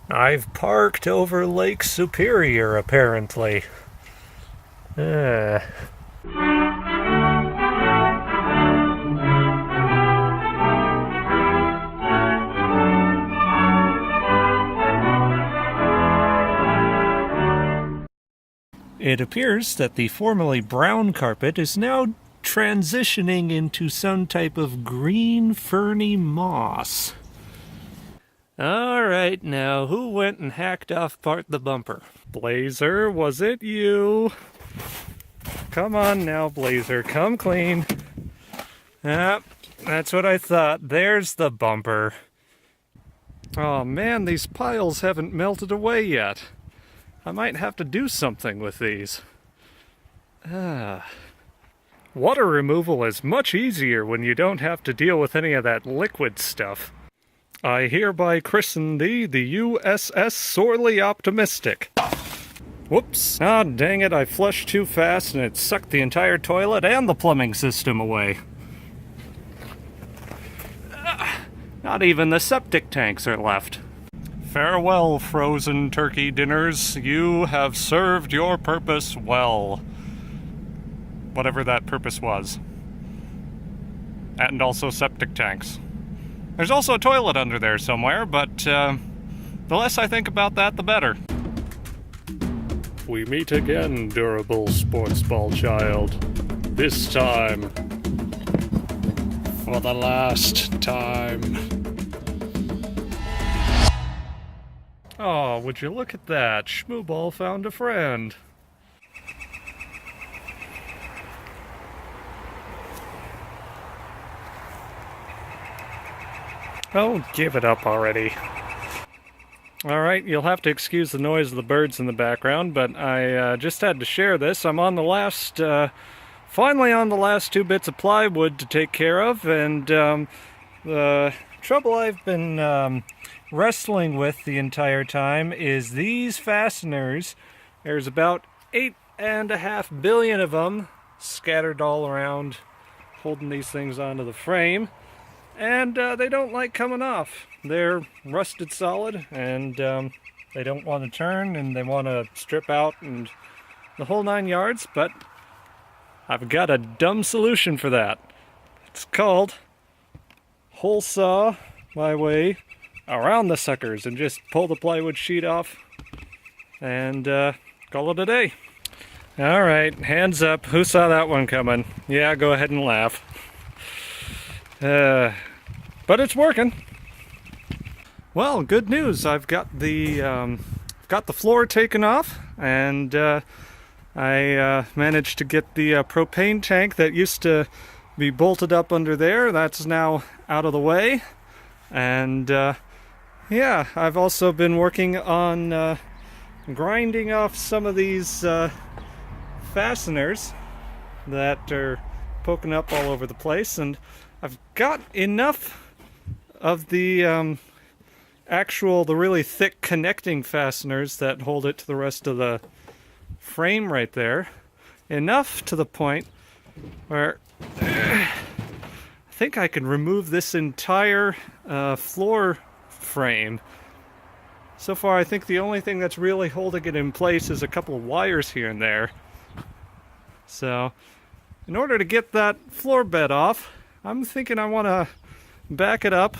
I've parked over Lake Superior, apparently. Uh. It appears that the formerly brown carpet is now transitioning into some type of green ferny moss. Alright, now who went and hacked off part of the bumper? Blazer, was it you? Come on now, Blazer, come clean. Yep, that's what I thought. There's the bumper. Oh man, these piles haven't melted away yet. I might have to do something with these. Water removal is much easier when you don't have to deal with any of that liquid stuff. I hereby christen thee the USS Sorely Optimistic. Whoops. Ah, dang it, I flushed too fast and it sucked the entire toilet and the plumbing system away. Not even the septic tanks are left. Farewell, frozen turkey dinners. You have served your purpose well. Whatever that purpose was. And also septic tanks. There's also a toilet under there somewhere, but the less I think about that, the better. We meet again, durable sports ball child. This time. For the last time. Oh, would you look at that? Schmooball found a friend. Oh, give it up already. Alright, you'll have to excuse the noise of the birds in the background, but I just had to share this. I'm on the last, finally on the last 2 bits of plywood to take care of, and the trouble I've been wrestling with the entire time is these fasteners. There's about 8.5 billion of them scattered all around, holding these things onto the frame. And they don't like coming off. They're rusted solid, and they don't want to turn, and they want to strip out, and the whole 9 yards, but I've got a dumb solution for that. It's called hole saw my way around the suckers and just pull the plywood sheet off and call it a day. Alright, hands up. Who saw that one coming? Yeah, go ahead and laugh. But it's working. Well, good news. I've got the floor taken off, and I managed to get the propane tank that used to be bolted up under there. That's now out of the way, and yeah, I've also been working on grinding off some of these fasteners that are poking up all over the place, and I've got enough of the the really thick connecting fasteners that hold it to the rest of the frame right there. Enough to the point where I think I can remove this entire floor frame. So far, I think the only thing that's really holding it in place is a couple of wires here and there. So, in order to get that floor bed off, I'm thinking I want to back it up,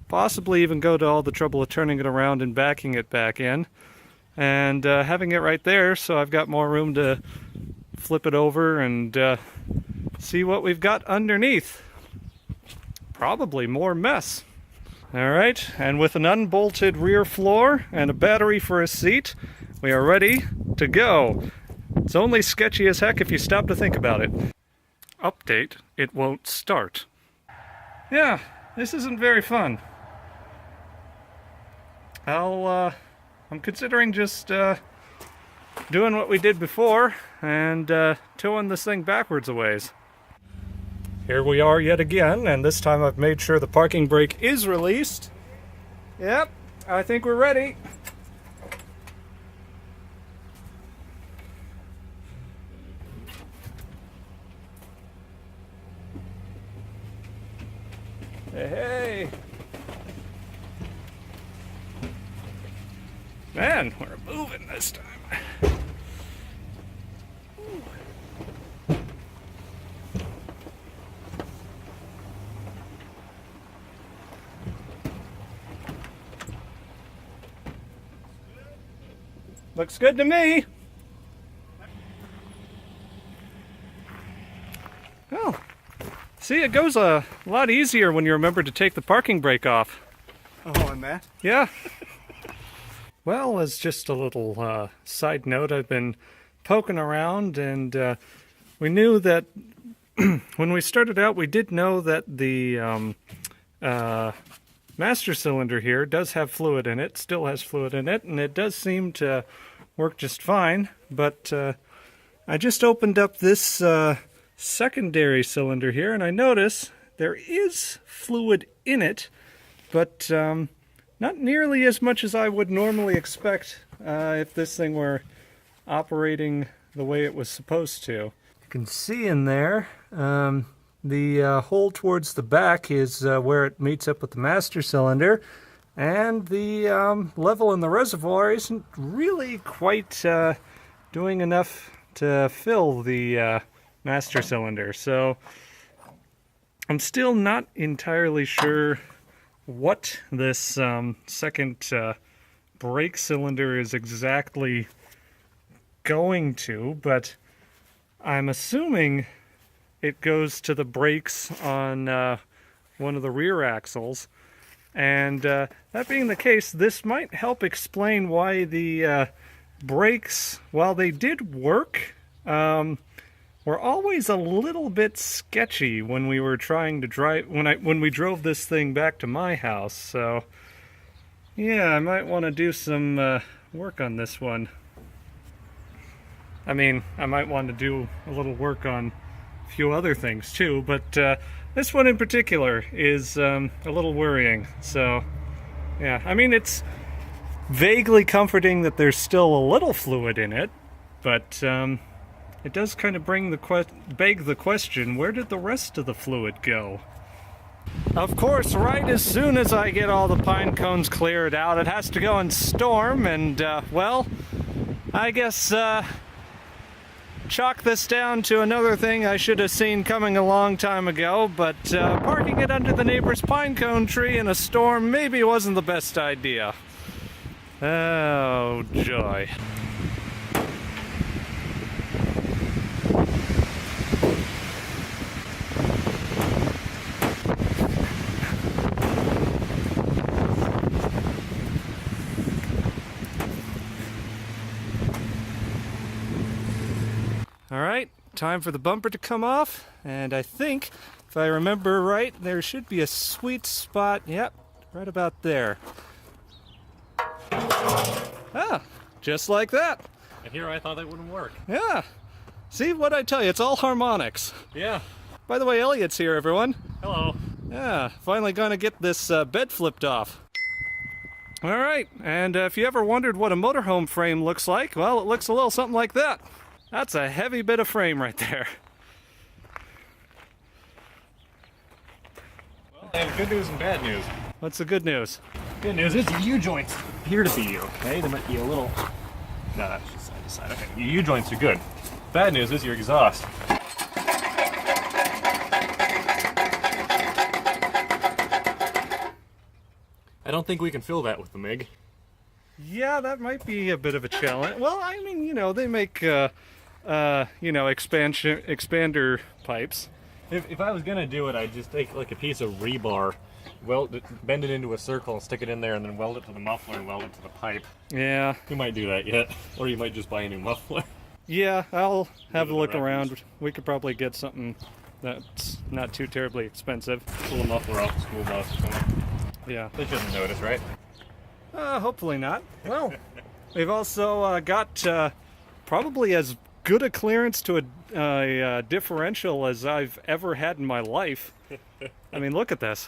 possibly even go to all the trouble of turning it around and backing it back in, and having it right there so I've got more room to flip it over and see what we've got underneath. Probably more mess. Alright, and with an unbolted rear floor and a battery for a seat, we are ready to go. It's only sketchy as heck if you stop to think about it. Update, it won't start. Yeah, this isn't very fun. I'm considering just doing what we did before and towing this thing backwards a ways. Here we are yet again, and this time I've made sure the parking brake is released. Yep, I think we're ready. Hey, hey. Man, we're moving this time. Looks good to me. Oh, see, it goes a lot easier when you remember to take the parking brake off. Oh, and that? Yeah. Well, as just a little side note, I've been poking around, and we knew that when we started out, we did know that the master cylinder here does have fluid in it, still has fluid in it, and it does seem to work just fine. But I just opened up this secondary cylinder here, and I notice there is fluid in it, but not nearly as much as I would normally expect if this thing were operating the way it was supposed to. You can see in there the hole towards the back is where it meets up with the master cylinder, and the level in the reservoir isn't really quite doing enough to fill the master cylinder. So I'm still not entirely sure what this second brake cylinder is exactly going to, but I'm assuming it goes to the brakes on one of the rear axles. And that being the case, this might help explain why the brakes, while they did work, were always a little bit sketchy when we were trying to drive, when we drove this thing back to my house. So yeah, I might want to do some work on this one. I mean, I might want to do a little work on a few other things too, but this one in particular is a little worrying. So yeah, I mean, it's vaguely comforting that there's still a little fluid in it, but it does kind of beg the question, where did the rest of the fluid go? Of course, right as soon as I get all the pine cones cleared out, it has to go and storm, and well, I guess chalk this down to another thing I should have seen coming a long time ago, but parking it under the neighbor's pine cone tree in a storm maybe wasn't the best idea. Oh, joy. Alright, time for the bumper to come off, and I think, if I remember right, there should be a sweet spot, yep, right about there. Ah, just like that. And here I thought that wouldn't work. Yeah. See, what'd I tell you, it's all harmonics. Yeah. By the way, Elliot's here, everyone. Hello. Yeah, finally gonna get this bed flipped off. Alright, and if you ever wondered what a motorhome frame looks like, well, it looks a little something like that. That's a heavy bit of frame right there. Well, I have good news and bad news. What's the good news? Good news is your U-joints appear to be okay. They might be a little... No, that's just side to side. Okay, your U-joints are good. Bad news is your exhaust. I don't think we can fill that with the MIG. Yeah, that might be a bit of a challenge. Well, I mean, you know, they make, you know, expander pipes. If I was gonna do it, I'd just take like a piece of rebar, weld it, bend it into a circle, and stick it in there, and then weld it to the muffler and weld it to the pipe. Yeah. You might do that yet, or you might just buy a new muffler. Yeah, I'll have a look around. We could probably get something that's not too terribly expensive. Pull a muffler off the school bus or something. Yeah. They shouldn't notice, right? Hopefully not. Well, we've also got probably as good a clearance to a differential as I've ever had in my life. I mean, look at this.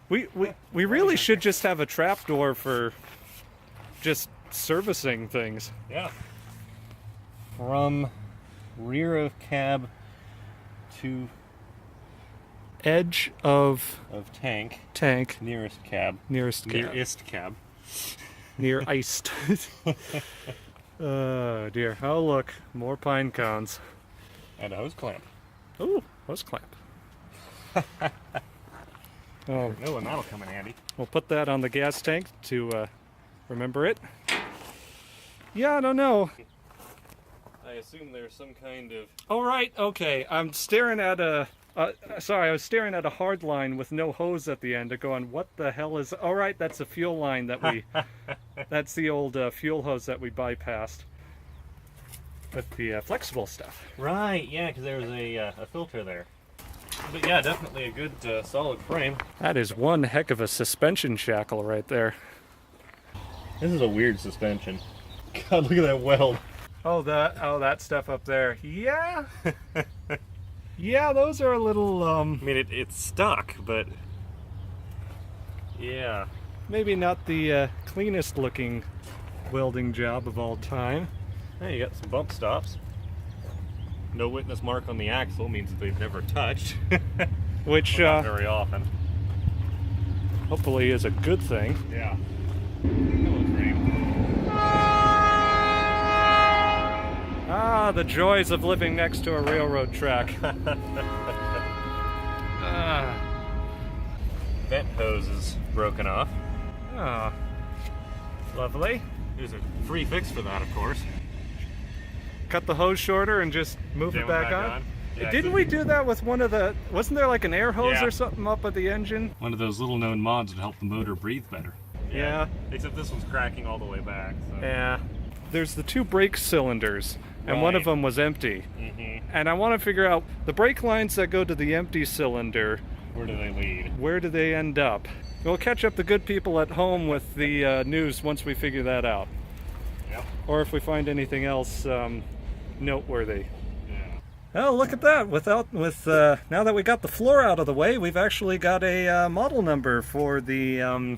We really should just have a trapdoor for just servicing things. Yeah. From rear of cab to edge of tank. Tank. Nearest cab. Nearest cab. Nearest cab. near iced. Oh dear. Oh look, more pine cones. And a hose clamp. Ooh, hose clamp. Oh, Oh, and that'll come in handy. we'll put that on the gas tank to remember it. Yeah, I don't know. I assume there's some kind of... Oh right, okay. I'm staring at a. Sorry, I was staring at a hard line with no hose at the end, going, what the hell is... All right, that's a fuel line that we... That's the old fuel hose that we bypassed with the flexible stuff. Right, yeah, because there was a filter there. But yeah, definitely a good solid frame. That is one heck of a suspension shackle right there. This is a weird suspension. God, look at that weld. Oh, that stuff up there. Yeah. Yeah, those are a little I mean, it's stuck, but yeah. maybe not the cleanest looking welding job of all time. Hey, you got some bump stops. No witness mark on the axle means that they've never touched. Which Well, not very often. hopefully is a good thing. Yeah. Hello, frame. Ah, the joys of living next to a railroad track. Ah. Vent hose is broken off. Ah, lovely. There's a free fix for that, of course. Cut the hose shorter and just move it Jam back on. Yeah, Didn't we do that with one of the... Wasn't there like an air hose Yeah. or something up at the engine? One of those little known mods that help the motor breathe better. Yeah. Except this one's cracking all the way back. So. Yeah. There's the two brake cylinders, and one of Right. them was empty. Mm-hmm. And I want to figure out the brake lines that go to the empty cylinder, Where do they lead? where do they end up? We'll catch up the good people at home with the news once we figure that out. Yep. Or if we find anything else noteworthy. Yeah. Oh, look at that! Now that we got the floor out of the way, we've actually got a model number for the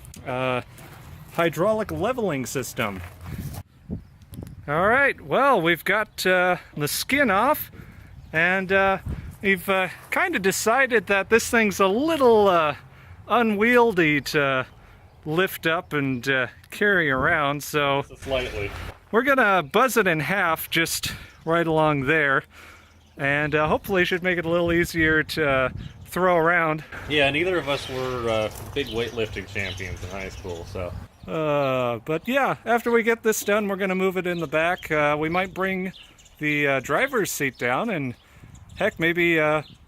hydraulic leveling system. All right, well, we've got the skin off, and we've kind of decided that this thing's a little unwieldy to lift up and carry around, so Slightly. we're gonna buzz it in half just right along there, and hopefully should make it a little easier to throw around. Yeah, neither of us were big weightlifting champions in high school, so. But yeah, after we get this done, we're gonna move it in the back. We might bring the driver's seat down and heck, maybe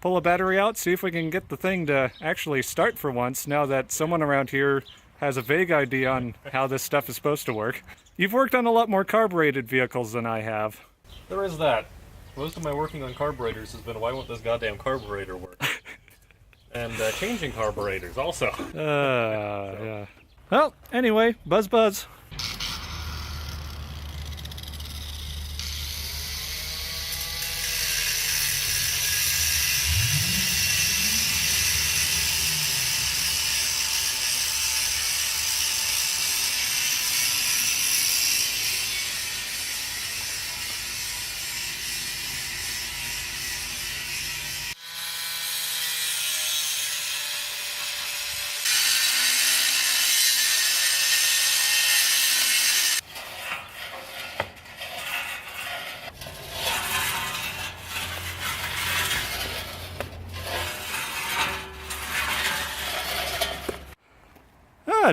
pull a battery out, see if we can get the thing to actually start for once, now that someone around here has a vague idea on how this stuff is supposed to work. You've worked on a lot more carbureted vehicles than I have. There is that. Most of my working on carburetors has been, why won't this goddamn carburetor work? And changing carburetors also. Yeah. Well, anyway, buzz buzz.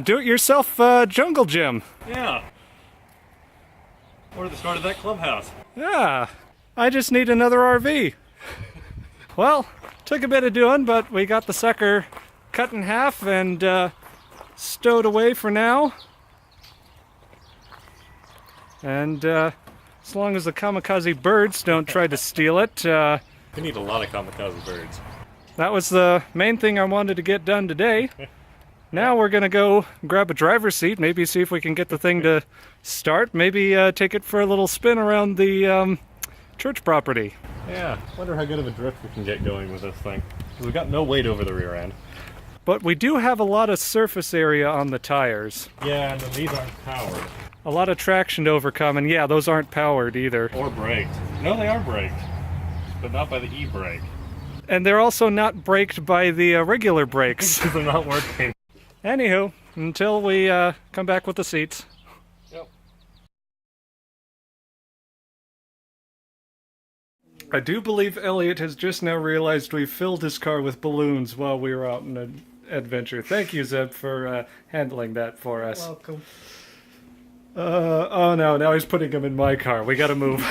Do-it-yourself jungle gym. Yeah. Or the start of that clubhouse. Yeah, I just need another RV. Well, took a bit of doing, but we got the sucker cut in half and stowed away for now. And as long as the kamikaze birds don't try to steal it, We need a lot of kamikaze birds. that was the main thing I wanted to get done today. Now we're gonna go grab a driver's seat, maybe see if we can get the thing to start, maybe take it for a little spin around the church property. Yeah, wonder how good of a drift we can get going with this thing. We've got no weight over the rear end. But we do have a lot of surface area on the tires. Yeah, and then these aren't powered. A lot of traction to overcome, and yeah, those aren't powered either. Or braked. No, they are braked. But not by the e-brake. And they're also not braked by the regular brakes. Because they're not working. Anywho, until we come back with the seats. Yep. I do believe Elliot has just now realized we filled his car with balloons while we were out on an adventure. Thank you, Zeb, for handling that for us. Welcome. Oh no, now he's putting them in my car. We gotta move.